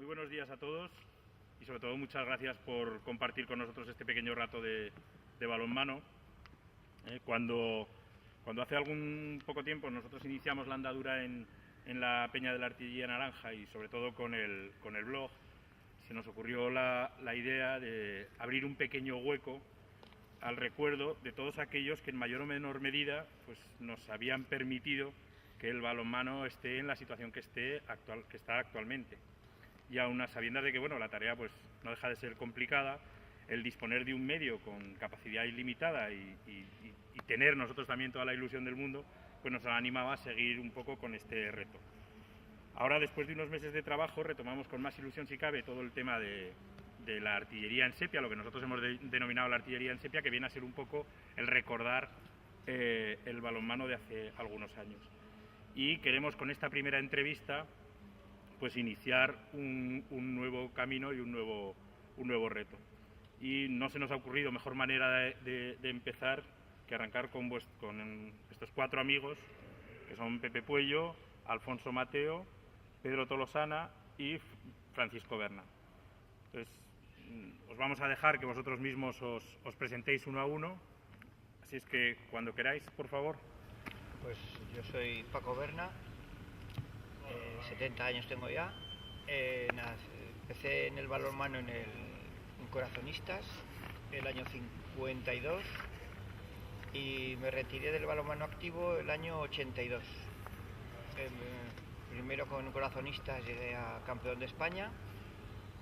Muy buenos días a todos y sobre todo muchas gracias por compartir con nosotros este pequeño rato de balonmano. Cuando hace algún poco tiempo nosotros iniciamos la andadura en la Peña de la Artillería Naranja y sobre todo con el blog, se nos ocurrió la idea de abrir un pequeño hueco al recuerdo de todos aquellos que en mayor o menor medida pues, nos habían permitido que el balonmano esté en la situación que está actualmente. Y aún a sabiendas de que bueno, la tarea pues, no deja de ser complicada, el disponer de un medio con capacidad ilimitada y tener nosotros también toda la ilusión del mundo, pues nos animaba a seguir un poco con este reto. Ahora, después de unos meses de trabajo, retomamos con más ilusión, si cabe, todo el tema de la artillería en sepia, lo que nosotros hemos denominado la artillería en sepia, que viene a ser un poco el recordar el balonmano de hace algunos años. Y queremos con esta primera entrevista pues iniciar un nuevo camino y un nuevo reto. Y no se nos ha ocurrido mejor manera de empezar que arrancar con estos cuatro amigos, que son Pepe Puello, Alfonso Mateo, Pedro Tolosana y Francisco Berna. Entonces, os vamos a dejar que vosotros mismos os presentéis uno a uno, así es que cuando queráis, por favor. Pues yo soy Paco Berna, 70 años tengo ya. Empecé en el balonmano en Corazonistas el año 52 y me retiré del balonmano activo el año 82. Primero con Corazonistas llegué a campeón de España,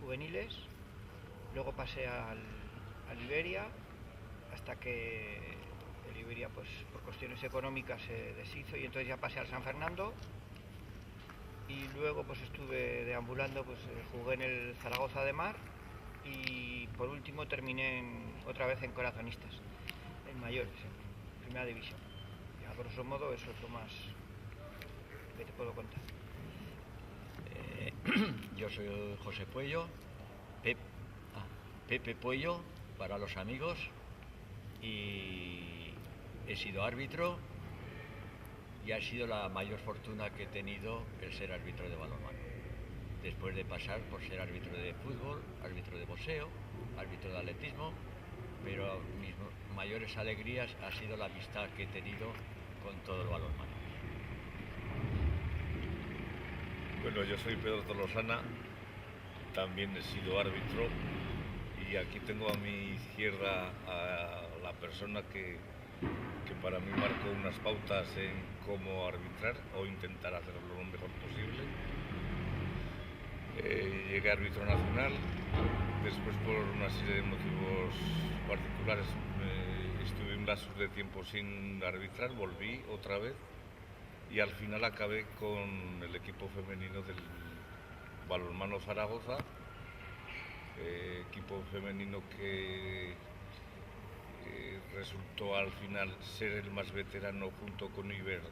juveniles, luego pasé al Iberia, hasta que el Iberia pues por cuestiones económicas se deshizo y entonces ya pasé al San Fernando y luego pues estuve deambulando, pues jugué en el Zaragoza de Mar y por último terminé otra vez en Corazonistas, en mayores, en primera división. Y a grosso modo eso es lo más que te puedo contar. Yo soy José Puello, Pepe Puello para los amigos, y he sido árbitro y ha sido la mayor fortuna que he tenido el ser árbitro de balonmano. Después de pasar por ser árbitro de fútbol, árbitro de boxeo, árbitro de atletismo, pero mis mayores alegrías ha sido la amistad que he tenido con todo el balonmano. Bueno, yo soy Pedro Tolosana, también he sido árbitro y aquí tengo a mi izquierda a la persona que para mí marcó unas pautas en cómo arbitrar o intentar hacerlo lo mejor posible. Llegué a árbitro nacional, después por una serie de motivos particulares estuve un lapsus de tiempo sin arbitrar, volví otra vez y al final acabé con el equipo femenino del balonmano Zaragoza, equipo femenino que resultó al final ser el más veterano junto con Iber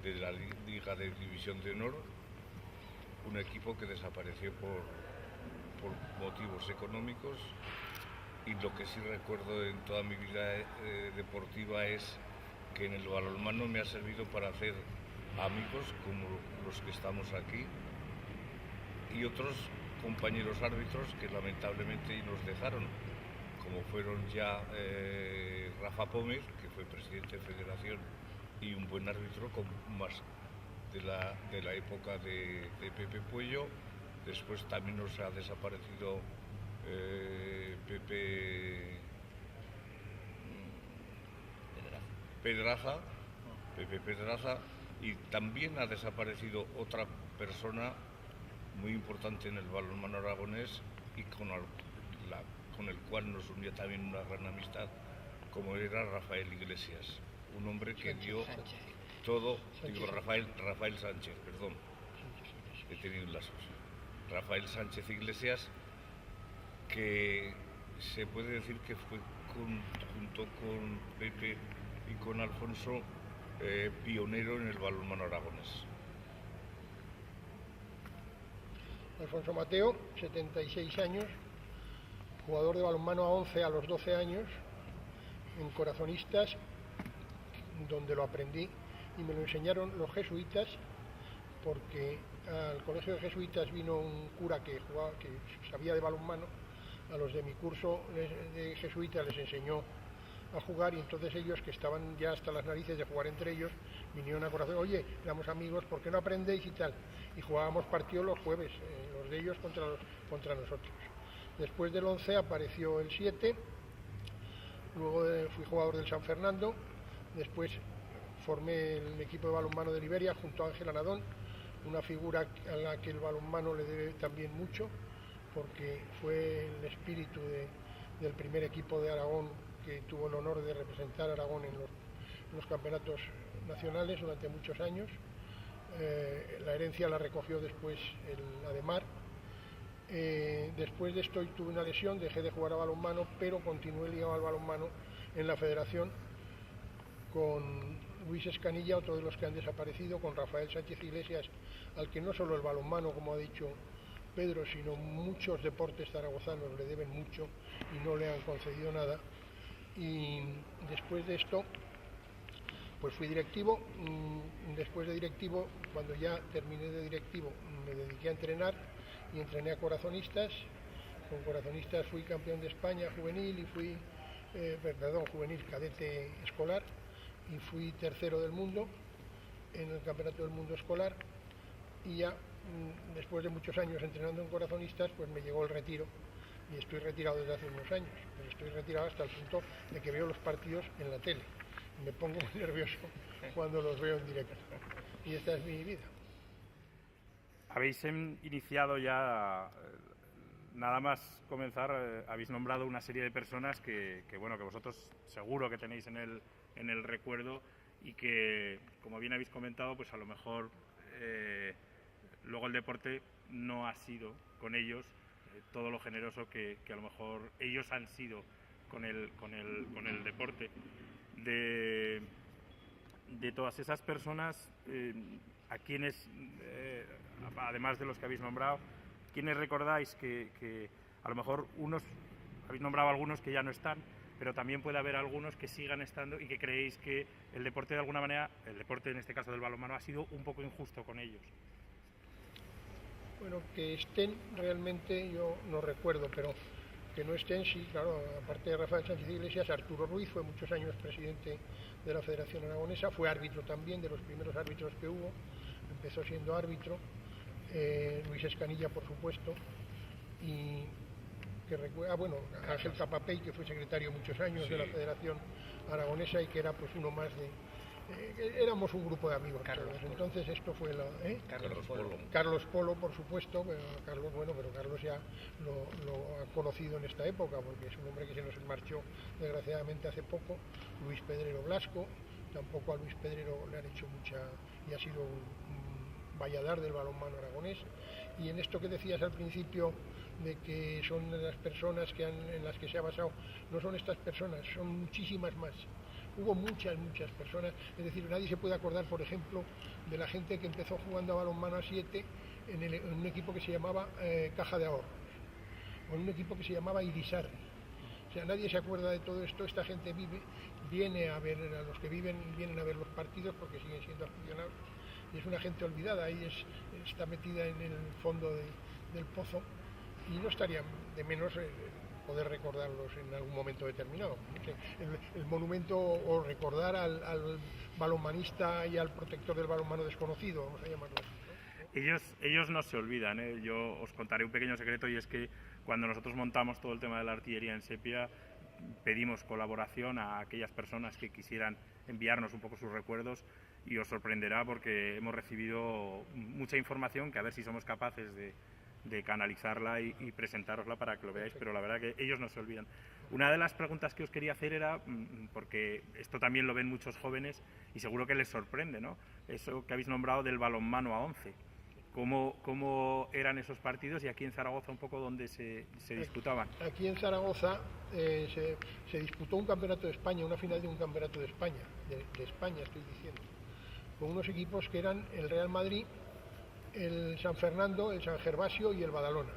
de la Liga de División de Honor, un equipo que desapareció por motivos económicos, y lo que sí recuerdo en toda mi vida deportiva es que en el balonmano me ha servido para hacer amigos como los que estamos aquí y otros compañeros árbitros que lamentablemente nos dejaron, como fueron ya Rafa Pómez, que fue presidente de federación y un buen árbitro, con más de la época de Pepe Puello. Después también nos ha desaparecido Pepe Pedraza, y también ha desaparecido otra persona muy importante en el balonmano aragonés y con el cual nos unía también una gran amistad, como era Rafael Iglesias, un hombre que dio todo, digo Rafael Sánchez, perdón, he tenido lazos. Rafael Sánchez Iglesias, que se puede decir que fue junto con Pepe y con Alfonso pionero en el balonmano aragonés. Alfonso Mateo, 76 años, jugador de balonmano a 11 a los 12 años, en Corazonistas, donde lo aprendí y me lo enseñaron los jesuitas, porque al colegio de jesuitas vino un cura que sabía de balonmano. A los de mi curso de jesuitas les enseñó a jugar, y entonces ellos, que estaban ya hasta las narices de jugar entre ellos, vinieron a Corazón: oye, éramos amigos, ¿por qué no aprendéis y tal? Y jugábamos partidos los jueves, los de ellos contra nosotros. Después del 11 apareció el 7, luego fui jugador del San Fernando, después formé el equipo de balonmano de Liberia junto a Ángel Anadón, una figura a la que el balonmano le debe también mucho, porque fue el espíritu del primer equipo de Aragón que tuvo el honor de representar a Aragón en los campeonatos nacionales durante muchos años. La herencia la recogió después el Ademar. Después de esto tuve una lesión, dejé de jugar a balonmano, pero continué ligado al balonmano en la federación con Luis Escanilla, otro de los que han desaparecido, con Rafael Sánchez Iglesias, al que no solo el balonmano, como ha dicho Pedro, sino muchos deportes zaragozanos le deben mucho y no le han concedido nada. Y después de esto pues fui directivo. Después de directivo, cuando ya terminé de directivo, me dediqué a entrenar y entrené a corazonistas. Con corazonistas fui campeón de España juvenil y juvenil cadete escolar, y fui tercero del mundo en el campeonato del mundo escolar. Y ya después de muchos años entrenando en corazonistas, pues me llegó el retiro, y estoy retirado desde hace unos años, pero estoy retirado hasta el punto de que veo los partidos en la tele. Me pongo muy nervioso cuando los veo en directo, y esta es mi vida. Habéis iniciado ya, nada más comenzar, habéis nombrado una serie de personas que vosotros seguro que tenéis en el recuerdo, y que, como bien habéis comentado, pues a lo mejor luego el deporte no ha sido con ellos todo lo generoso que a lo mejor ellos han sido con el deporte. De todas esas personas, a quienes, además de los que habéis nombrado, ¿quiénes recordáis que a lo mejor habéis nombrado algunos que ya no están, pero también puede haber algunos que sigan estando y que creéis que el deporte, de alguna manera, el deporte en este caso del balonmano, ha sido un poco injusto con ellos? Bueno, que estén realmente yo no recuerdo, pero que no estén, sí, claro. Aparte de Rafael Sánchez Iglesias, Arturo Ruiz fue muchos años presidente de la Federación Aragonesa, fue árbitro también, de los primeros árbitros que hubo, empezó siendo árbitro. Luis Escanilla, por supuesto, y Ángel Capapey, que fue secretario muchos años, sí, de la Federación Aragonesa, y que era pues uno más de... éramos un grupo de amigos. Entonces esto fue Carlos Polo, por supuesto. Carlos ya lo ha conocido en esta época, porque es un hombre que se nos marchó desgraciadamente hace poco. Luis Pedrero Blasco, tampoco a Luis Pedrero le han hecho mucha, y ha sido un valladar del balonmano aragonés. Y en esto que decías al principio, de que son las personas en las que se ha basado, no son estas personas, son muchísimas más. Hubo muchas personas, es decir, nadie se puede acordar, por ejemplo, de la gente que empezó jugando a balonmano a 7 en un equipo que se llamaba Caja de Ahorros, o en un equipo que se llamaba Irisarri. O sea, nadie se acuerda de todo esto. Esta gente viene a ver, a los que vienen a ver los partidos, porque siguen siendo aficionados, y es una gente olvidada, ahí está metida en el fondo del pozo, y no estaría de menos poder recordarlos en algún momento determinado. El monumento, o recordar al balonmanista y al protector del balonmano desconocido, vamos a llamarlo así, ¿no? Ellos no se olvidan, ¿eh? Yo os contaré un pequeño secreto, y es que cuando nosotros montamos todo el tema de la artillería en Sepia, pedimos colaboración a aquellas personas que quisieran enviarnos un poco sus recuerdos, y os sorprenderá porque hemos recibido mucha información que a ver si somos capaces de canalizarla y presentárosla para que lo veáis, pero la verdad que ellos no se olvidan. Una de las preguntas que os quería hacer era, porque esto también lo ven muchos jóvenes y seguro que les sorprende, ¿no? Eso que habéis nombrado del balonmano a 11. ¿Cómo eran esos partidos, y aquí en Zaragoza un poco dónde se disputaban? Aquí en Zaragoza se disputó un campeonato de España, una final de un campeonato de España, de España estoy diciendo, con unos equipos que eran el Real Madrid, el San Fernando, el San Gervasio y el Badalona.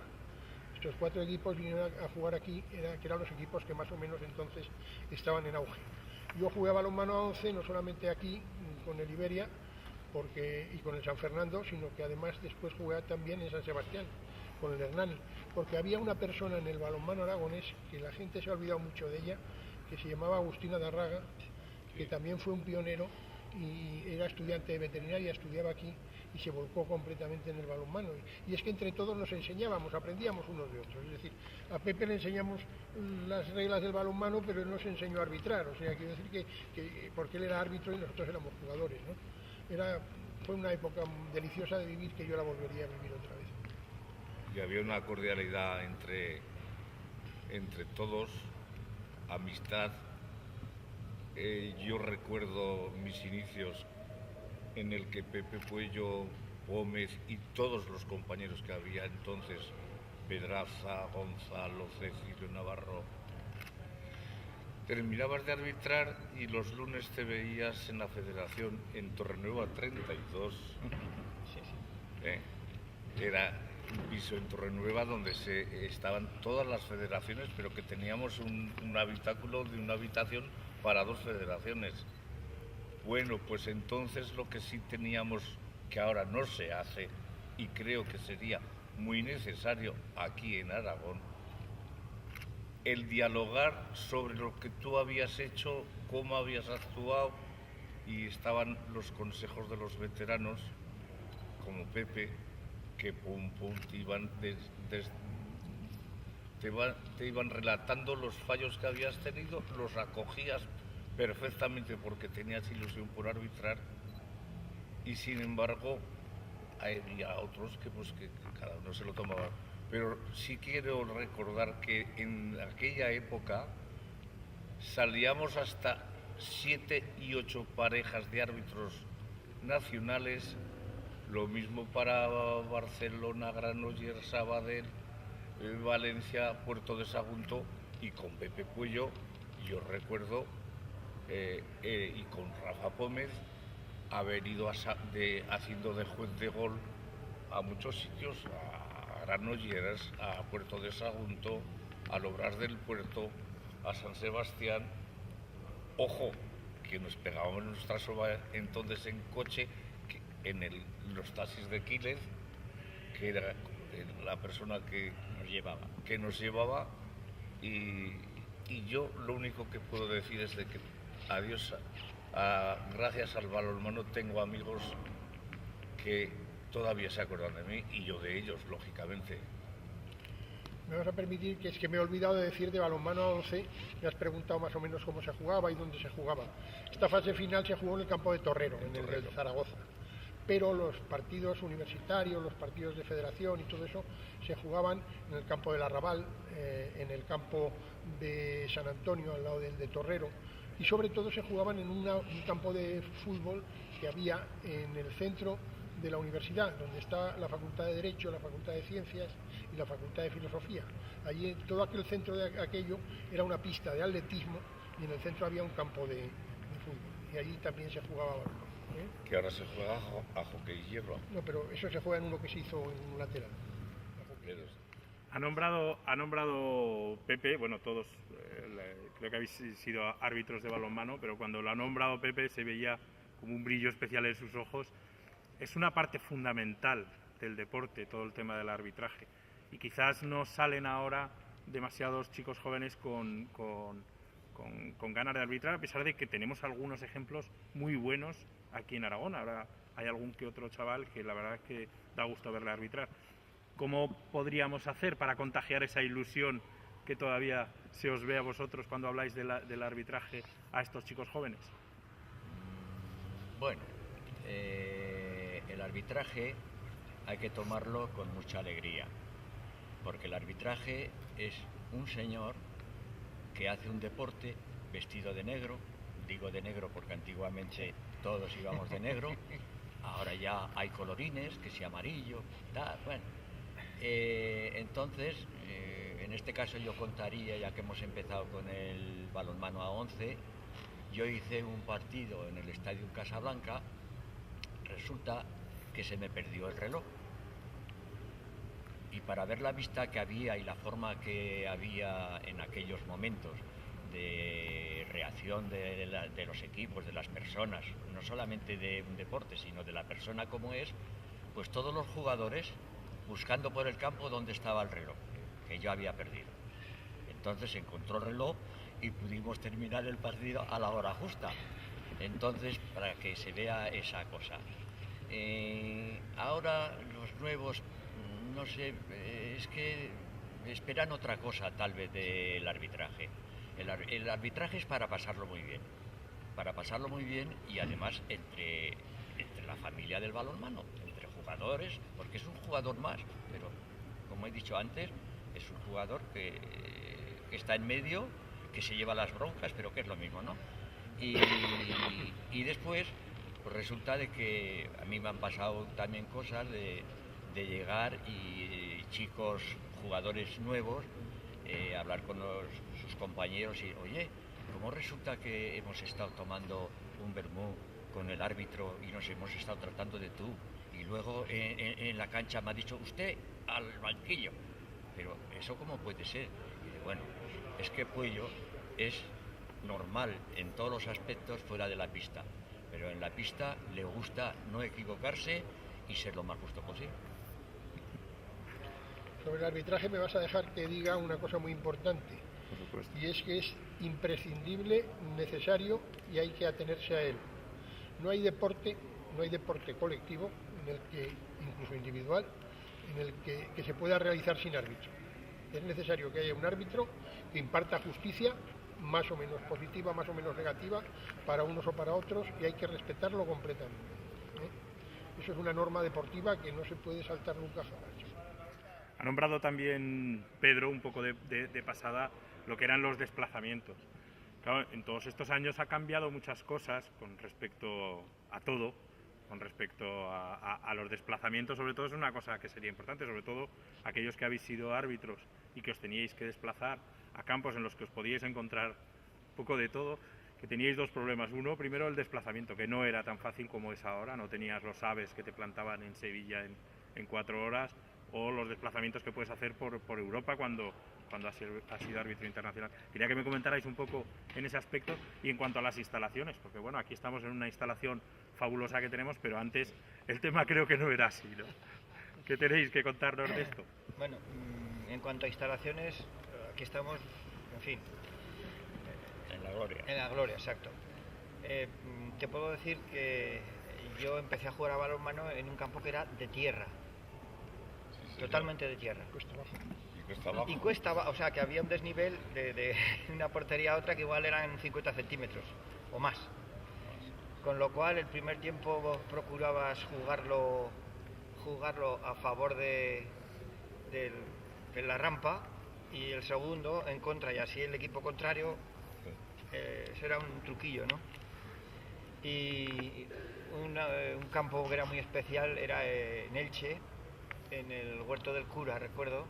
Estos 4 equipos vinieron a jugar aquí, que eran los equipos que más o menos entonces estaban en auge. Yo jugué a balonmano a 11, no solamente aquí con el Iberia, y con el San Fernando, sino que además después jugué también en San Sebastián con el Hernani, porque había una persona en el balonmano aragonés que la gente se ha olvidado mucho de ella, que se llamaba Agustina Darraga, que también fue un pionero y era estudiante de veterinaria, estudiaba aquí y se volcó completamente en el balonmano. Y es que entre todos nos enseñábamos, aprendíamos unos de otros. Es decir, a Pepe le enseñamos las reglas del balonmano, pero él nos enseñó a arbitrar. O sea, quiero decir que porque él era árbitro y nosotros éramos jugadores, ¿no? Fue una época deliciosa de vivir que yo la volvería a vivir otra vez. Y había una cordialidad entre todos, amistad. Yo recuerdo mis inicios en el que Pepe Puello, Gómez y todos los compañeros que había entonces, Pedraza, Gonzalo, Cecilio Navarro, terminabas de arbitrar y los lunes te veías en la federación en Torrenueva 32. Era un piso en Torrenueva donde estaban todas las federaciones, pero que teníamos un habitáculo de una habitación para 2 federaciones. Bueno, pues entonces lo que sí teníamos, que ahora no se hace, y creo que sería muy necesario aquí en Aragón, el dialogar sobre lo que tú habías hecho, cómo habías actuado, y estaban los consejos de los veteranos, como Pepe, que te iban relatando los fallos que habías tenido, los acogías perfectamente porque tenías ilusión por arbitrar, y sin embargo había otros que cada uno se lo tomaba. Pero sí quiero recordar que en aquella época salíamos hasta 7 y 8 parejas de árbitros nacionales, lo mismo para Barcelona, Granollers, Sabadell, Valencia, Puerto de Sagunto, y con Pepe Puello, yo recuerdo, y con Rafa Pómez, haber ido haciendo de juez de gol a muchos sitios, a Granollers, a Puerto de Sagunto, a Lobras del Puerto, a San Sebastián. Ojo, que nos pegábamos nuestra soba entonces en coche, en los taxis de Quílez, que era la persona que nos llevaba, y yo lo único que puedo decir es de que gracias al balonmano tengo amigos que todavía se acuerdan de mí, y yo de ellos, lógicamente. Me vas a permitir que es que me he olvidado de decir de balonmano a 11, me has preguntado más o menos cómo se jugaba y dónde se jugaba. Esta fase final se jugó en el campo de Torrero, en el del Zaragoza, pero los partidos universitarios, los partidos de federación y todo eso se jugaban en el campo del Arrabal, en el campo de San Antonio, al lado del de Torrero, y sobre todo se jugaban en un campo de fútbol que había en el centro de la universidad, donde está la Facultad de Derecho, la Facultad de Ciencias y la Facultad de Filosofía. Allí todo aquel centro de aquello era una pista de atletismo, y en el centro había un campo de fútbol, y allí también se jugaba balonmano. Que ahora se juega a hockey hierro. No, pero eso se juega en uno que se hizo en un lateral. Ha nombrado Pepe, bueno, todos creo que habéis sido árbitros de balonmano, pero cuando lo ha nombrado Pepe se veía como un brillo especial en sus ojos. Es una parte fundamental del deporte, todo el tema del arbitraje, y quizás no salen ahora demasiados chicos jóvenes con ganas de arbitrar, a pesar de que tenemos algunos ejemplos muy buenos aquí en Aragón. Ahora hay algún que otro chaval que la verdad es que da gusto verle arbitrar. ¿Cómo podríamos hacer para contagiar esa ilusión que todavía se os ve a vosotros cuando habláis del arbitraje a estos chicos jóvenes? Bueno, el arbitraje hay que tomarlo con mucha alegría, porque el arbitraje es un señor que hace un deporte vestido de negro. Digo de negro porque antiguamente todos íbamos de negro, ahora ya hay colorines, que si amarillo, tal, bueno. Entonces, en este caso yo contaría, ya que hemos empezado con el balonmano a 11, yo hice un partido en el Estadio Casablanca, resulta que se me perdió el reloj. Y para ver la vista que había y la forma que había en aquellos momentos de reacción de los equipos, de las personas, no solamente de un deporte, sino de la persona como es, pues todos los jugadores buscando por el campo dónde estaba el reloj, que yo había perdido. Entonces encontró el reloj y pudimos terminar el partido a la hora justa. Entonces, para que se vea esa cosa. Ahora los nuevos, no sé, es que esperan otra cosa tal vez del arbitraje. El arbitraje es para pasarlo muy bien, y además entre la familia del balonmano, entre jugadores, porque es un jugador más, pero como he dicho antes, es un jugador que está en medio, que se lleva las broncas, pero que es lo mismo, ¿no? Y después pues resulta de que a mí me han pasado también cosas de llegar y chicos, jugadores nuevos, hablar con sus compañeros y, oye, ¿cómo resulta que hemos estado tomando un vermú con el árbitro y nos hemos estado tratando de tú? Y luego en la cancha me ha dicho, usted al banquillo. Pero ¿eso cómo puede ser? Y bueno, es que Puello es normal en todos los aspectos fuera de la pista, pero en la pista le gusta no equivocarse y ser lo más justo posible. Sobre el arbitraje me vas a dejar que diga una cosa muy importante, Por supuesto. y es que es imprescindible, necesario y hay que atenerse a él. No hay deporte colectivo, en el que, incluso individual, en el que se pueda realizar sin árbitro. Es necesario que haya un árbitro que imparta justicia, más o menos positiva, más o menos negativa, para unos o para otros, y hay que respetarlo completamente. Eso es una norma deportiva que no se puede saltar nunca jamás. Ha nombrado también Pedro, un poco de pasada, lo que eran los desplazamientos. Claro, en todos estos años ha cambiado muchas cosas con respecto a todo, con respecto a los desplazamientos. Sobre todo es una cosa que sería importante, sobre todo aquellos que habéis sido árbitros y que os teníais que desplazar a campos en los que os podíais encontrar un poco de todo, que teníais dos problemas. Uno, primero el desplazamiento, que no era tan fácil como es ahora, no tenías los aves que te plantaban en Sevilla en 4 horas, o los desplazamientos que puedes hacer por Europa cuando has sido árbitro internacional. Quería que me comentarais un poco en ese aspecto y en cuanto a las instalaciones, porque bueno, aquí estamos en una instalación fabulosa que tenemos, pero antes el tema creo que no era así, ¿no? ¿Qué tenéis que contarnos de esto? Bueno, en cuanto a instalaciones, aquí estamos, en fin. En la gloria. En la gloria, exacto. Te puedo decir que yo empecé a jugar a balonmano en un campo que era de tierra. Totalmente de tierra. Y cuesta abajo, o sea que había un desnivel de una portería a otra que igual eran 50 centímetros o más. Con lo cual el primer tiempo procurabas jugarlo a favor de la rampa, y el segundo en contra, y así el equipo contrario, eso era un truquillo, ¿no? Y un campo que era muy especial era en Elche, en el Huerto del Cura, recuerdo,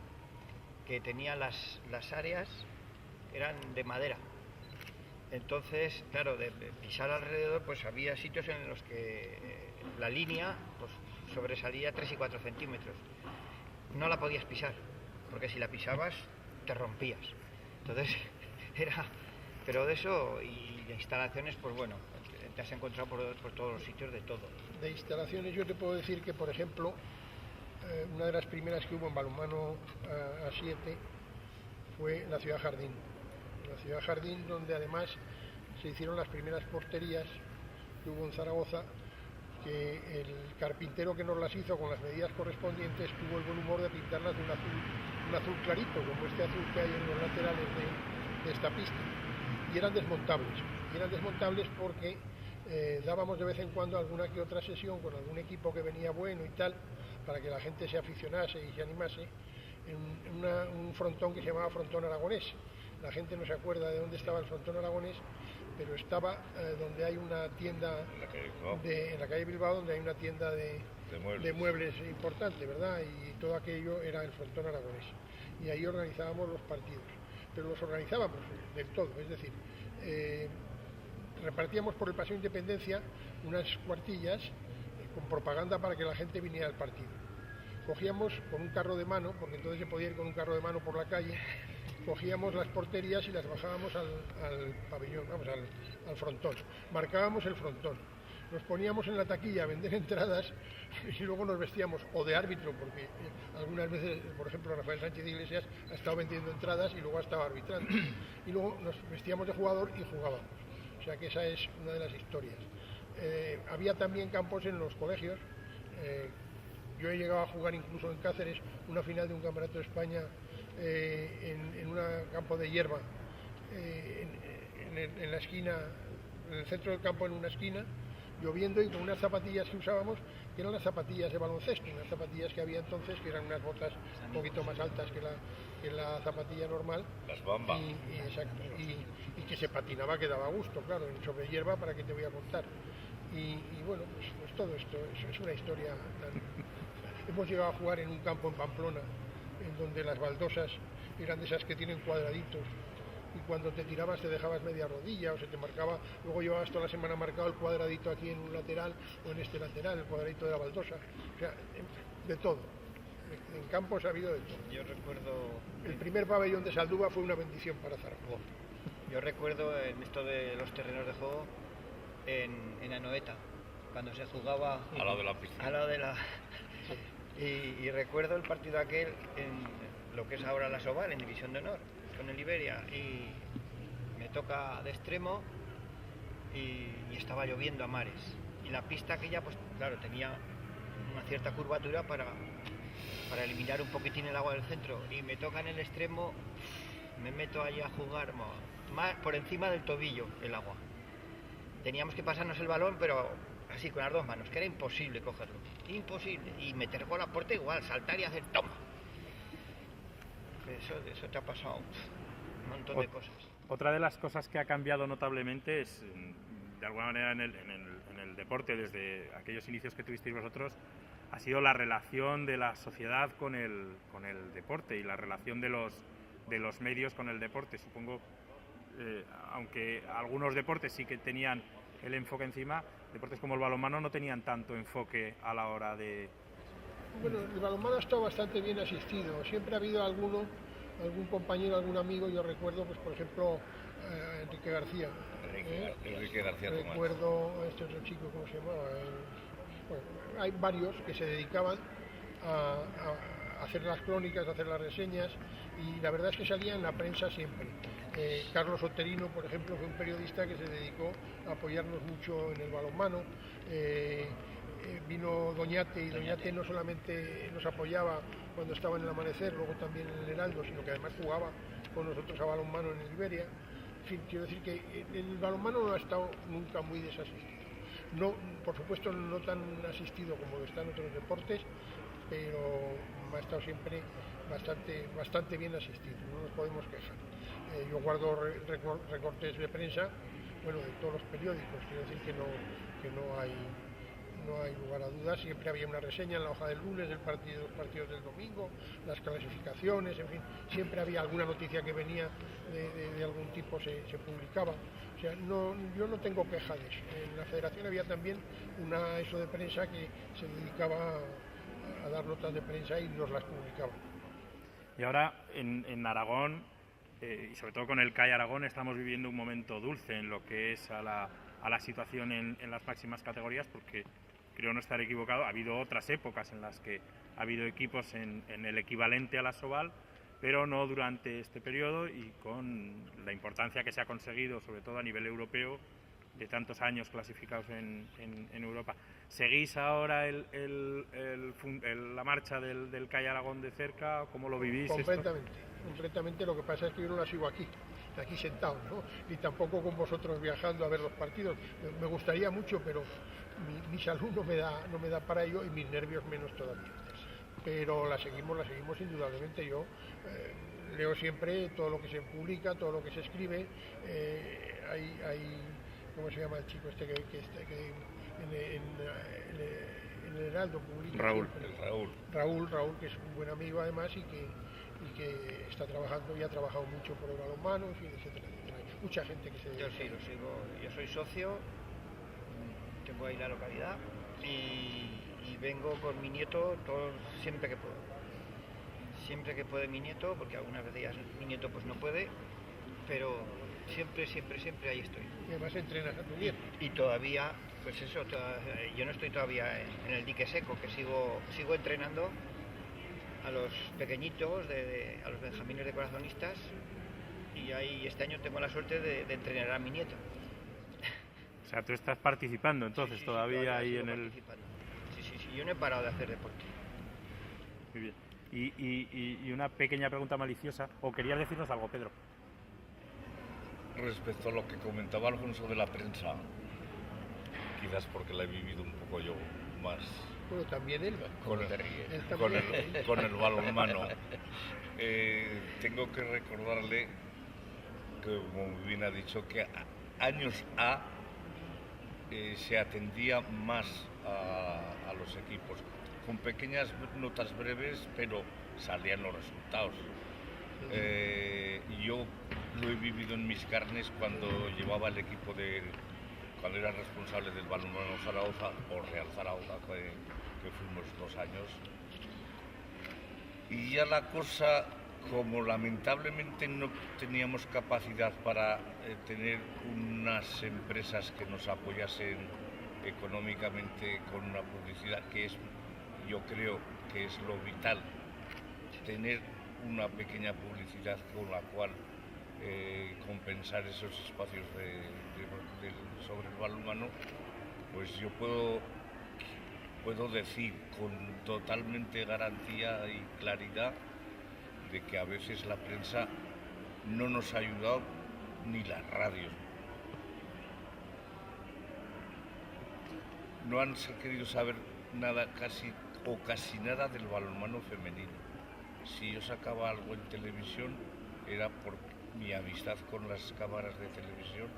que tenía las áreas, eran de madera. Entonces, claro, de pisar alrededor, pues había sitios en los que la línea pues sobresalía 3 y 4 centímetros. No la podías pisar, porque si la pisabas te rompías. Entonces, pero de eso, y de instalaciones, pues bueno, te has encontrado por todos los sitios de todo. De instalaciones yo te puedo decir que, por ejemplo, una de las primeras que hubo en balonmano a 7 fue la Ciudad Jardín. La Ciudad Jardín, donde además se hicieron las primeras porterías que hubo en Zaragoza, que el carpintero que nos las hizo con las medidas correspondientes tuvo el buen humor de pintarlas de un azul clarito, como este azul que hay en los laterales de esta pista. Y eran desmontables porque dábamos de vez en cuando alguna que otra sesión con algún equipo que venía bueno y tal, para que la gente se aficionase y se animase, en un frontón que se llamaba Frontón Aragonés. La gente no se acuerda de dónde estaba el Frontón Aragonés, pero estaba donde hay una tienda en la calle Bilbao, donde hay una tienda de muebles importante, ¿verdad? Y todo aquello era el Frontón Aragonés. Y ahí organizábamos los partidos, pero los organizábamos del todo, es decir, repartíamos por el Paseo Independencia unas cuartillas con propaganda para que la gente viniera al partido. cogíamos con un carro de mano, porque entonces se podía ir con un carro de mano por la calle, cogíamos las porterías y las bajábamos al pabellón, vamos, al frontón, marcábamos el frontón, nos poníamos en la taquilla a vender entradas y luego nos vestíamos o de árbitro, porque algunas veces, por ejemplo, Rafael Sánchez Iglesias ha estado vendiendo entradas y luego ha estado arbitrando, y luego nos vestíamos de jugador y jugábamos, o sea que esa es una de las historias. Había también campos en los colegios. Yo he llegado a jugar incluso en Cáceres una final de un campeonato de España en un campo de hierba, en la esquina, en el centro del campo, en una esquina, lloviendo, y con unas zapatillas que usábamos, que eran las zapatillas de baloncesto, unas zapatillas que había entonces, que eran unas botas un poquito más altas que la zapatilla normal. Las Bamba. Exacto, y que se patinaba, que daba gusto, claro, sobre hierba, para qué te voy a contar. Y bueno, pues todo esto es una historia Hemos llegado a jugar en un campo en Pamplona, en donde las baldosas eran de esas que tienen cuadraditos, y cuando te tirabas te dejabas media rodilla o se te marcaba, luego llevabas toda la semana marcado el cuadradito aquí en un lateral o en este lateral, el cuadradito de la baldosa, o sea, de todo. En campos ha habido de todo. Yo recuerdo... El primer pabellón de Salduba fue una bendición para Zaragoza. Yo recuerdo en esto de los terrenos de juego en Anoeta, cuando se jugaba... Al lado de la piscina. Al lado de la... Y recuerdo el partido aquel en lo que es ahora la Soval, en División de Honor, con el Iberia, y me toca de extremo y estaba lloviendo a mares. Y la pista aquella, pues claro, tenía una cierta curvatura para eliminar un poquitín el agua del centro, y me toca en el extremo, me meto allí a jugar más por encima del tobillo el agua. Teníamos que pasarnos el balón, pero así con las dos manos, que era imposible cogerlo, imposible, y meter con la puerta igual, saltar y hacer toma. Eso te ha pasado un montón de cosas. Otra de las cosas que ha cambiado notablemente es, de alguna manera, en el deporte, desde aquellos inicios que tuvisteis vosotros, ha sido la relación de la sociedad con el deporte y la relación de los medios con el deporte. Supongo, aunque algunos deportes sí que tenían el enfoque encima, deportes como el balonmano no tenían tanto enfoque a la hora de... Bueno, el balonmano ha estado bastante bien asistido. Siempre ha habido algún compañero, algún amigo. Yo recuerdo, pues por ejemplo, Enrique García. Enrique García Tomás. Recuerdo a este otro chico, ¿cómo se llamaba? Bueno, hay varios que se dedicaban a hacer las crónicas, a hacer las reseñas, y la verdad es que salía en la prensa siempre. Carlos Otterino, por ejemplo, fue un periodista que se dedicó a apoyarnos mucho en el balonmano. Vino Doñate, y Doñate no solamente nos apoyaba cuando estaba en el Amanecer, luego también en el Heraldo, sino que además jugaba con nosotros a balonmano en el Iberia. En fin, quiero decir que el balonmano no ha estado nunca muy desasistido. No, por supuesto, no tan asistido como lo están otros deportes, pero ha estado siempre bastante bien asistido, no nos podemos quejar. Yo guardo recortes de prensa, bueno, de todos los periódicos, quiero decir que no hay lugar a dudas. Siempre había una reseña en la hoja del lunes del partido, los partidos del domingo, las clasificaciones, en fin, siempre había alguna noticia que venía de algún tipo, se publicaba. O sea, yo no tengo queja de eso. En la federación había también una ESO de prensa que se dedicaba a dar notas de prensa y nos las publicaba. Y ahora en Aragón, y sobre todo con el CAI Aragón, estamos viviendo un momento dulce en lo que es a la situación en las máximas categorías, porque creo no estar equivocado, ha habido otras épocas en las que ha habido equipos en el equivalente a la Soval, pero no durante este periodo, y con la importancia que se ha conseguido, sobre todo a nivel europeo, de tantos años clasificados en Europa. ¿Seguís ahora la marcha del CAI Aragón de cerca? ¿Cómo lo vivís? Completamente. Lo que pasa es que yo no la sigo aquí sentado, ¿no? Ni tampoco con vosotros viajando a ver los partidos. Me gustaría mucho, pero mi salud no me da para ello, y mis nervios menos todavía. Pero la seguimos indudablemente. Yo leo siempre todo lo que se publica, todo lo que se escribe. Hay ¿cómo se llama el chico este que en el Heraldo publica? Raúl, que es un buen amigo además, y que está trabajando y ha trabajado mucho por el balonmano, en fin, etcétera. Hay mucha gente que se dedica. Yo sí lo sigo. Yo soy socio, tengo ahí la localidad, y y vengo con mi nieto siempre que puedo. Siempre que puede mi nieto, porque algunas veces mi nieto pues no puede, pero siempre ahí estoy. Y además entrenas a tu nieto. Y todavía, pues eso, yo no estoy todavía en el dique seco, que sigo entrenando a los pequeñitos, a los benjamines de corazonistas, y ahí este año tengo la suerte de entrenar a mi nieto. O sea, tú estás participando entonces Sí, todavía ahí en el... Sí, yo no he parado de hacer deporte. Muy bien. Y una pequeña pregunta maliciosa, ¿o querías decirnos algo, Pedro? Respecto a lo que comentaba Alfonso de la prensa, quizás porque la he vivido un poco yo más Bueno, también él. con el balonmano. Tengo que recordarle que, como bien ha dicho, que años se atendía más a los equipos, con pequeñas notas breves, pero salían los resultados. Yo lo he vivido en mis carnes cuando llevaba el equipo cuando era responsable del balonmano Zaragoza, o Real Zaragoza, que fuimos 2 años. Y ya la cosa, como lamentablemente no teníamos capacidad para tener unas empresas que nos apoyasen económicamente con una publicidad, que yo creo que es lo vital, tener una pequeña publicidad con la cual compensar esos espacios sobre el balonmano, pues yo puedo decir con totalmente garantía y claridad de que a veces la prensa no nos ha ayudado, ni las radios. No han querido saber nada, casi nada del balonmano femenino. Si yo sacaba algo en televisión era por mi amistad con las cámaras de televisión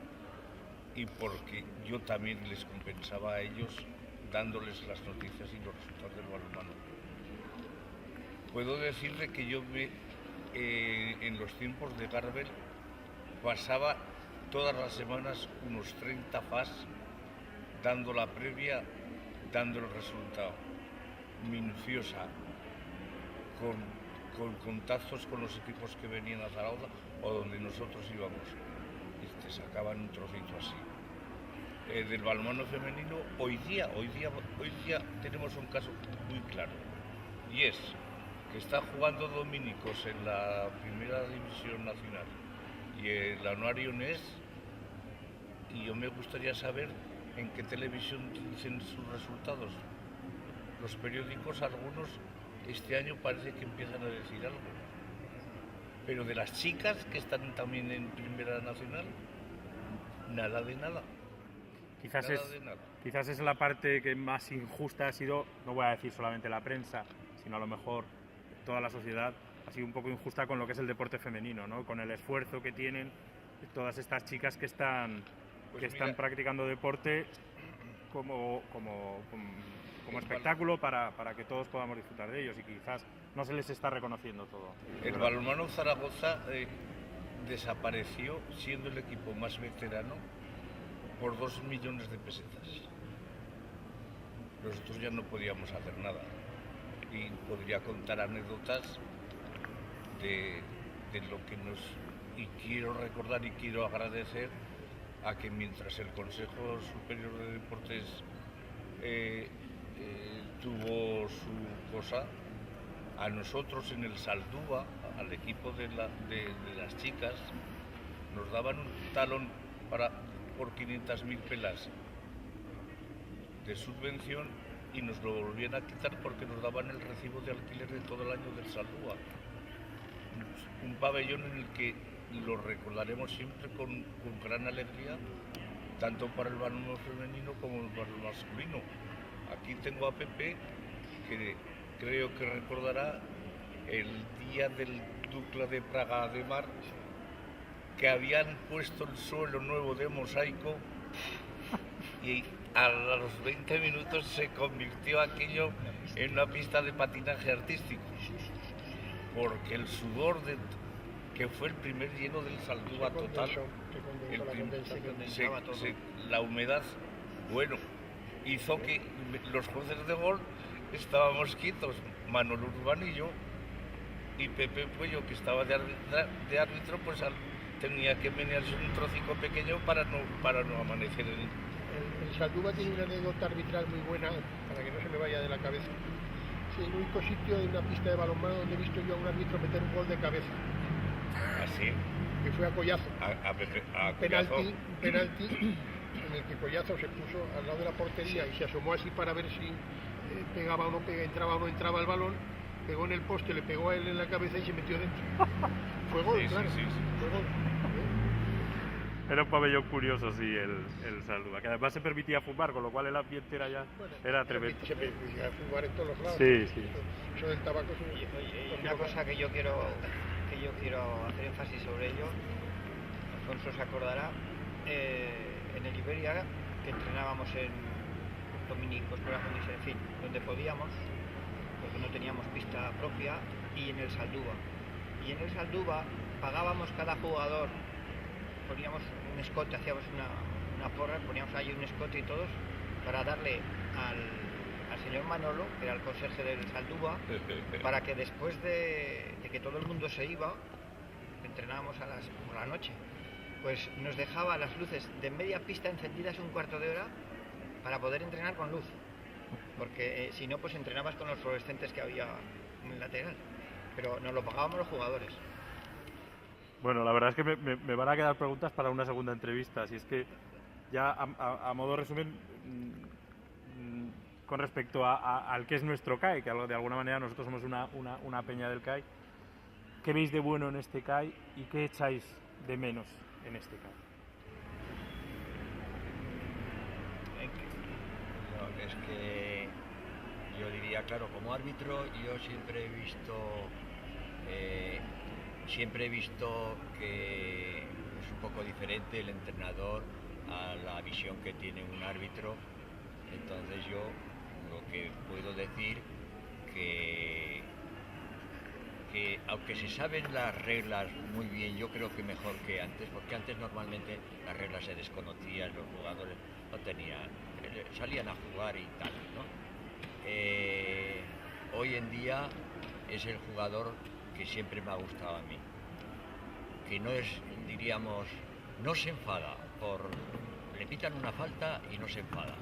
y porque yo también les compensaba a ellos dándoles las noticias y los resultados del balonmano. Puedo decirle que yo en los tiempos de Garbel pasaba todas las semanas unos 30 FAS dando la previa, dando el resultado, minuciosa, con contactos con los equipos que venían a Zaragoza o donde nosotros íbamos, y te sacaban un trocito así. Del balonmano femenino, hoy día tenemos un caso muy claro, y es que está jugando dominicos en la primera división nacional y el anuario NES, y yo me gustaría saber en qué televisión dicen sus resultados. Los periódicos, algunos, este año parece que empiezan a decir algo, pero de las chicas que están también en primera nacional, nada de nada. Quizás es la parte que más injusta ha sido, no voy a decir solamente la prensa, sino a lo mejor toda la sociedad ha sido un poco injusta con lo que es el deporte femenino, ¿no? Con el esfuerzo que tienen todas estas chicas que están practicando deporte como espectáculo para que todos podamos disfrutar de ellos, y quizás no se les está reconociendo todo. El balonmano Zaragoza desapareció siendo el equipo más veterano por 2 millones de pesetas. Nosotros ya no podíamos hacer nada, y podría contar anécdotas de lo que y quiero recordar y quiero agradecer a que mientras el Consejo Superior de Deportes tuvo su cosa, a nosotros en el Saldúa, al equipo de las chicas, nos daban un talón por 500.000 pelas de subvención, y nos lo volvían a quitar porque nos daban el recibo de alquiler de todo el año del Saldúa. Un pabellón en el que lo recordaremos siempre con gran alegría, tanto para el balonmano femenino como para el masculino. Aquí tengo a Pepe, que creo que recordará el día del Dukla de Praga de Mar, que habían puesto el suelo nuevo de mosaico, y a los 20 minutos se convirtió aquello en una pista de patinaje artístico, porque el sudor que fue el primer lleno del Saldúa total, la humedad, hizo que los jueces de gol estábamos quietos, Manolo Urbano y yo, y Pepe Puello, que estaba de árbitro, pues tenía que menearse un trocico pequeño para no amanecer en... El Saldúa tiene una anécdota arbitral muy buena, para que no se me vaya de la cabeza. Es el único sitio de una pista de balonmano donde he visto yo a un árbitro meter un gol de cabeza. ¿Así? Que fue a Collazo. A penalti en el que Collazo se puso al lado de la portería y se asomó así para ver si pegaba o no pegaba, entraba o no entraba el balón, pegó en el poste, le pegó a él en la cabeza y se metió dentro. Fue gol, sí, claro. Sí. Fue gol. Era un pabellón curioso, sí, el Saldúa, que además se permitía fumar, con lo cual el ambiente era tremendo. Se permitía fumar en todos los lados. Sí. Eso del tabaco es y una cosa que yo quiero hacer énfasis sobre ello, Alfonso se acordará, en el Iberia, que entrenábamos en Dominicos, en fin, donde podíamos, porque no teníamos pista propia, y en el Saldúa. Y en el Saldúa pagábamos cada jugador, poníamos un escote, hacíamos una porra, poníamos ahí un escote y todos, para darle al señor Manolo, que era el conserje del Saldúa, para que después de que todo el mundo se iba, entrenábamos por la noche, pues nos dejaba las luces de media pista encendidas un cuarto de hora para poder entrenar con luz, porque si no, pues entrenabas con los fluorescentes que había en el lateral, pero nos lo pagábamos los jugadores. Bueno, la verdad es que me van a quedar preguntas para una segunda entrevista, así es que ya a modo de resumen, con respecto al que es nuestro CAI, que de alguna manera nosotros somos una peña del CAI, ¿qué veis de bueno en este CAI y qué echáis de menos en este CAI? No, es que yo diría, claro, como árbitro yo siempre he visto que es un poco diferente el entrenador a la visión que tiene un árbitro. Entonces yo lo que puedo decir que aunque se saben las reglas muy bien, yo creo que mejor que antes, porque antes normalmente las reglas se desconocían, los jugadores no tenían, salían a jugar y tal, ¿no? Hoy en día es el jugador que siempre me ha gustado a mí, que no es, diríamos, no se enfada, le pitan una falta y no se enfada.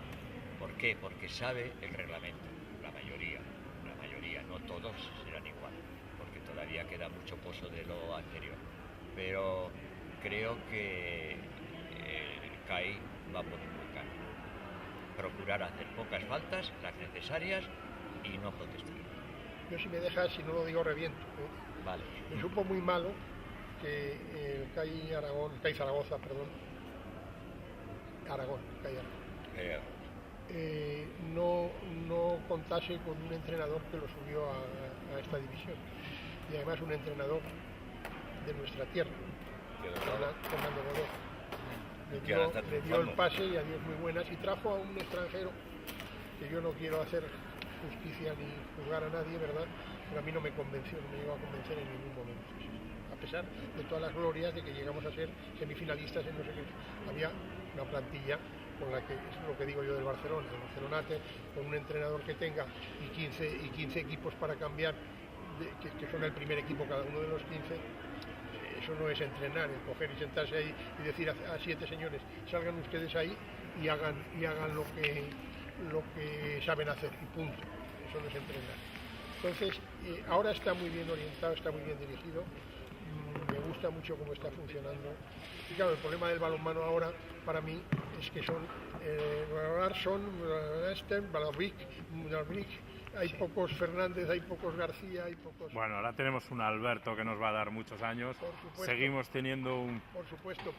¿Por qué? Porque sabe el reglamento, la mayoría, no todos serán igual, porque todavía queda mucho pozo de lo anterior, pero creo que el CAI va por un buen camino. Procurar hacer pocas faltas, las necesarias, y no protestar. Yo, si me dejas, si no lo digo, reviento. Vale. Me supo muy malo que el CAI Zaragoza, no contase con un entrenador que lo subió a esta división, y además un entrenador de nuestra tierra, Fernando Godó. Le dio el pase y adiós muy buenas, y trajo a un extranjero, que yo no quiero hacer justicia ni juzgar a nadie, ¿verdad? Pero a mí no me convenció, no me llegó a convencer en ningún momento. A pesar de todas las glorias de que llegamos a ser semifinalistas en no sé qué, había una plantilla con la que, es lo que digo yo del Barcelona, el Barcelonate, con un entrenador que tenga y 15 equipos para cambiar, que son el primer equipo cada uno de los 15, eso no es entrenar, el coger y sentarse ahí y decir a 7 señores, salgan ustedes ahí y hagan lo que saben hacer, y punto. Eso no es entrenar. Entonces, ahora está muy bien orientado, está muy bien dirigido, me gusta mucho cómo está funcionando. Y claro, el problema del balonmano ahora, para mí, es que son hay pocos Fernández, hay pocos García, hay pocos... Bueno, ahora tenemos un Alberto que nos va a dar muchos años. Seguimos teniendo un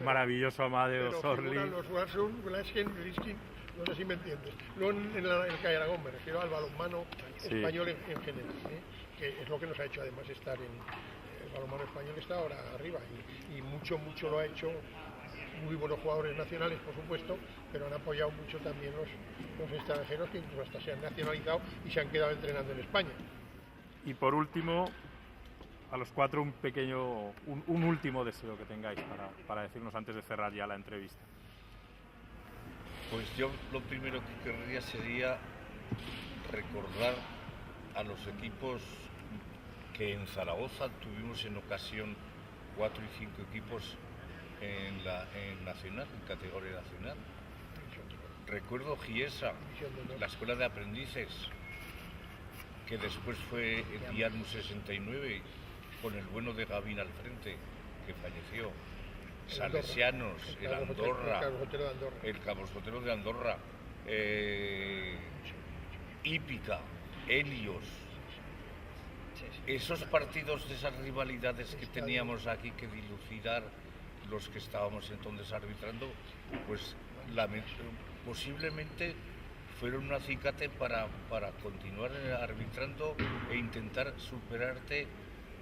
maravilloso Amadeo Sorli. Los Warson, Glaskin, Riskin, no sé si me entiendes. No en el CAI Aragón, me refiero al balonmano español en general, que es lo que nos ha hecho además estar en... El balonmano español está ahora arriba y mucho lo ha hecho. Muy buenos jugadores nacionales, por supuesto, pero han apoyado mucho también los extranjeros, que incluso hasta se han nacionalizado y se han quedado entrenando en España. Y por último, a los 4 un último deseo que tengáis para decirnos antes de cerrar ya la entrevista. Pues yo lo primero que querría sería recordar a los equipos que en Zaragoza tuvimos en ocasión 4 y 5 equipos en nacional, en categoría nacional. Recuerdo Giesa, la escuela de aprendices, que después fue Diarmu 69, con el bueno de Gavín al frente, que falleció. Salesianos, el Andorra, el Cabosotero de Andorra, Hípica, Helios. Esos partidos, de esas rivalidades que teníamos aquí que dilucidar los que estábamos entonces arbitrando, pues posiblemente fueron un acicate para continuar arbitrando e intentar superarte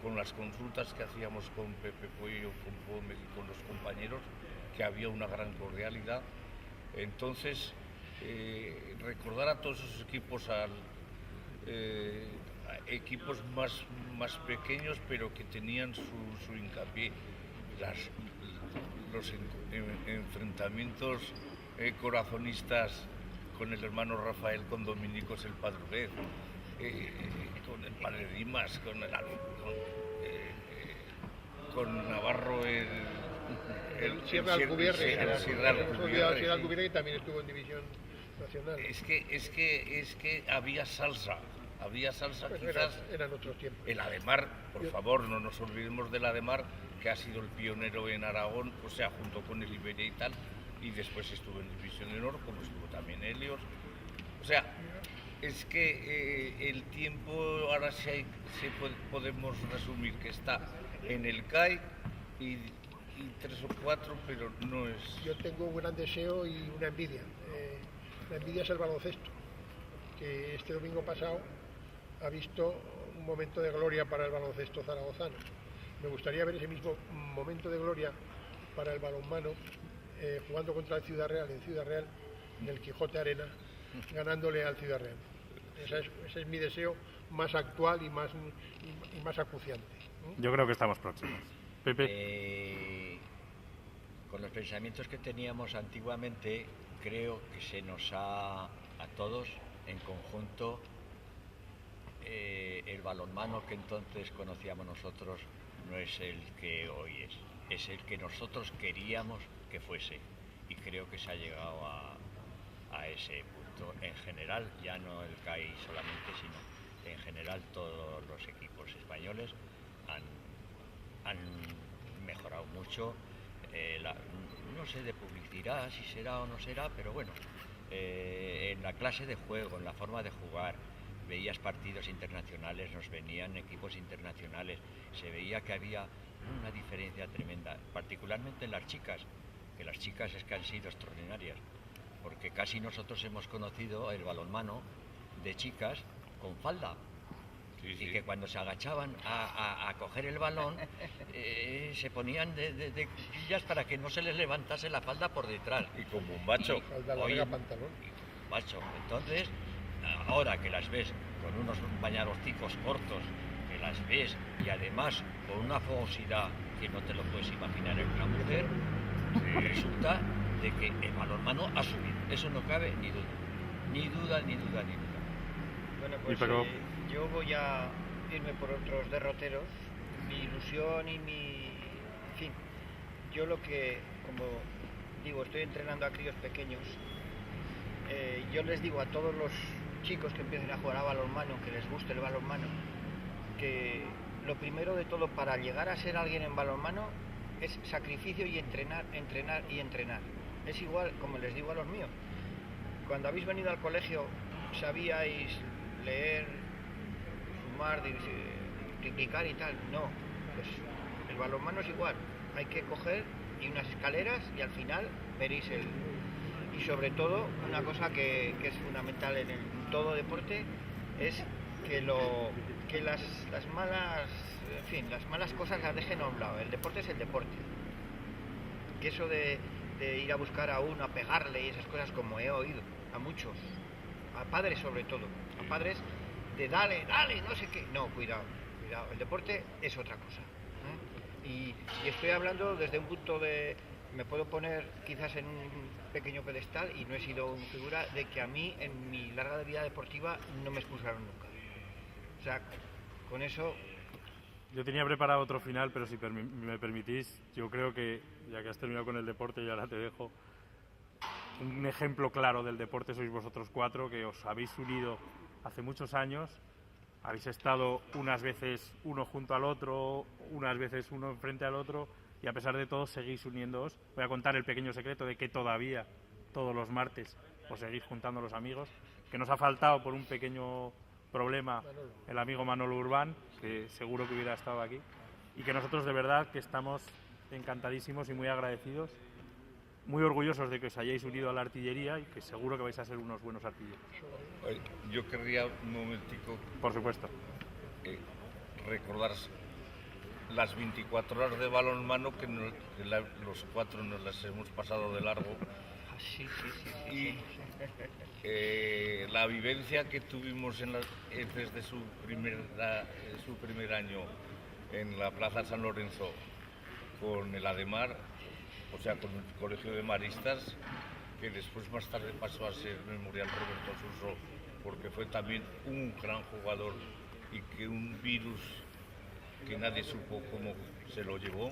con las consultas que hacíamos con Pepe Puello, con Pómez y con los compañeros, que había una gran cordialidad. Entonces, recordar a todos esos equipos, equipos más pequeños, pero que tenían su hincapié, los enfrentamientos corazonistas con el hermano Rafael, con Dominicos el Padruguez, con el Padre Dimas, con Navarro el Sierra Alcubierre, que también estuvo en división nacional. Es que había salsa pues quizás. Eran otros tiempos. El Ademar, por favor, no nos olvidemos del Ademar, que ha sido el pionero en Aragón, o sea, junto con el Iberia y tal, y después estuvo en división de honor, como estuvo también Helios. O sea, es que el tiempo ahora podemos resumir que está en el CAI y 3 o 4, pero no es... Yo tengo un gran deseo y una envidia. La envidia es el baloncesto, que este domingo pasado ha visto un momento de gloria para el baloncesto zaragozano. Me gustaría ver ese mismo momento de gloria para el balonmano, jugando contra el Ciudad Real, en Ciudad Real, en el Quijote Arena, ganándole al Ciudad Real. Ese es mi deseo más actual y más acuciante. Yo creo que estamos próximos. Pepe. Con los pensamientos que teníamos antiguamente, creo que se nos ha, a todos en conjunto, el balonmano que entonces conocíamos nosotros no es el que hoy es el que nosotros queríamos que fuese, y creo que se ha llegado a ese punto en general, ya no el CAI solamente, sino en general todos los equipos españoles han mejorado mucho. No sé de publicidad si será o no será, pero bueno, en la clase de juego, en la forma de jugar, veías partidos internacionales, nos venían equipos internacionales, se veía que había una diferencia tremenda, particularmente en las chicas, que las chicas es que han sido extraordinarias, porque casi nosotros hemos conocido el balonmano de chicas con falda. Sí. Y que cuando se agachaban a coger el balón, se ponían de cuclillas para que no se les levantase la falda por detrás. Y con bombacho. Falda larga, pantalón. Y bombacho. Entonces, ahora que las ves con unos bañadorcicos cortos, que las ves y además con una fogosidad que no te lo puedes imaginar en una mujer, resulta de que el balonmano ha subido. Eso no cabe ni duda. Ni duda. Bueno, pues yo voy a irme por otros derroteros. Mi ilusión y en fin, yo lo que, como digo, estoy entrenando a críos pequeños. Yo les digo a todos los chicos que empiecen a jugar a balonmano, que les guste el balonmano, que lo primero de todo para llegar a ser alguien en balonmano es sacrificio y entrenar. Es igual como les digo a los míos. Cuando habéis venido al colegio, ¿sabíais leer, sumar, multiplicar y tal? No, pues el balonmano es igual. Hay que coger y unas escaleras y al final veréis y sobre todo una cosa que es fundamental en todo deporte es que las malas cosas las dejen a un lado. El deporte es el deporte. Que eso de ir a buscar a uno, a pegarle y esas cosas, como he oído a muchos, a padres sobre todo, a padres de dale, no sé qué. No, cuidado, el deporte es otra cosa. Y estoy hablando desde un punto de, me puedo poner quizás en un pequeño pedestal, y no he sido una figura de que a mí en mi larga vida deportiva no me expulsaron nunca. O sea, con eso... Yo tenía preparado otro final, pero si me permitís, yo creo que, ya que has terminado con el deporte y ahora te dejo, un ejemplo claro del deporte sois vosotros cuatro, que os habéis unido hace muchos años, habéis estado unas veces uno junto al otro, unas veces uno enfrente al otro, y a pesar de todo seguís uniéndoos. Voy a contar el pequeño secreto de que todavía, todos los martes, os seguís juntando los amigos, que nos ha faltado por un pequeño problema el amigo Manolo Urbán, que seguro que hubiera estado aquí, y que nosotros de verdad que estamos encantadísimos y muy agradecidos, muy orgullosos de que os hayáis unido a la artillería y que seguro que vais a ser unos buenos artilleros. Yo querría un momentico, por supuesto, recordar las 24 horas de balonmano que los cuatro nos las hemos pasado de largo. Sí. Y la vivencia que tuvimos desde su primer año en la Plaza San Lorenzo con el Ademar, o sea, con el Colegio de Maristas, que después más tarde pasó a ser Memorial Roberto Suso, porque fue también un gran jugador y que un virus que nadie supo cómo se lo llevó.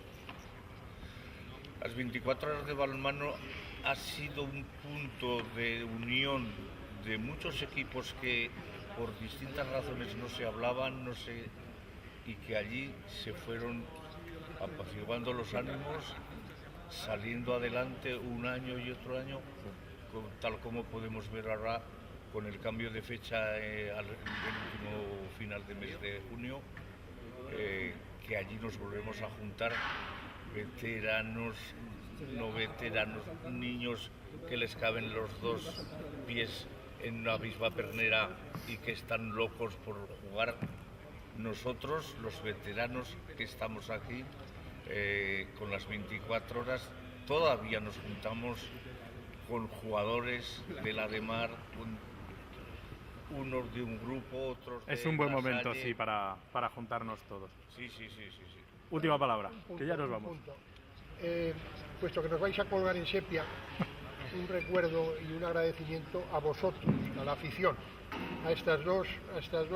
Las 24 horas de balonmano ha sido un punto de unión de muchos equipos que por distintas razones no se hablaban, y que allí se fueron apaciguando los ánimos, saliendo adelante un año y otro año, tal como podemos ver ahora con el cambio de fecha al último final de mes de junio, que allí nos volvemos a juntar veteranos, no veteranos, niños que les caben los dos pies en una misma pernera y que están locos por jugar. Nosotros, los veteranos que estamos aquí, con las 24 horas, todavía nos juntamos con jugadores del Ademar, unos de un grupo, otros de es un buen La momento, Salle. sí, para juntarnos todos. Sí. Última palabra, que ya nos vamos. Puesto que nos vais a colgar en sepia, un recuerdo y un agradecimiento a vosotros, a la afición, a estas dos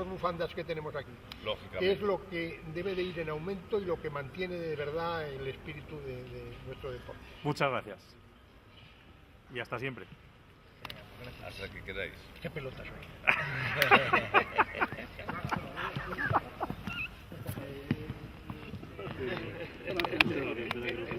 bufandas que tenemos aquí. Lógicamente. Que es lo que debe de ir en aumento y lo que mantiene de verdad el espíritu de nuestro deporte. Muchas gracias. Y hasta siempre. Hasta que queráis. ¿Qué pelotas hoy? Gracias.